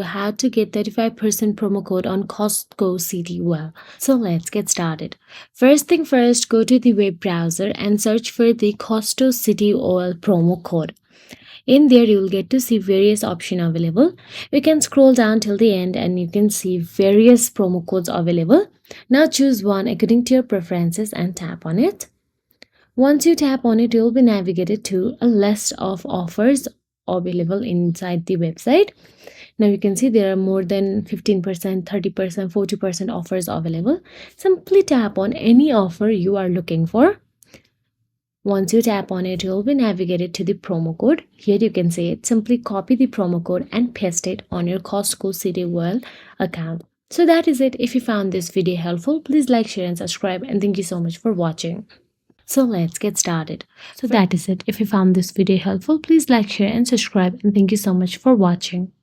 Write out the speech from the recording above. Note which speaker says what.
Speaker 1: how to get 35% promo code on Costco Citi Oil. So let's get started. First thing first, go to the web browser and search for the Costco Citi Oil promo code. In there, you will get to see various options available. You can scroll down till the end and you can see various promo codes available. Now choose one according to your preferences and tap on it. Once you tap on it, you will be navigated to a list of offers available inside the website. Now you can see there are more than 15%, 30%, 40% offers available. Simply tap on any offer you are looking for. Once you tap on it, you'll be navigated to the promo code. Here you can see it. Simply copy the promo code and paste it on your Costco Citi Oil account. So that is it. If you found this video helpful, please like, share and subscribe, and thank you so much for watching. So let's get started. So that is it. If you found this video helpful, please like, share and subscribe, and thank you so much for watching.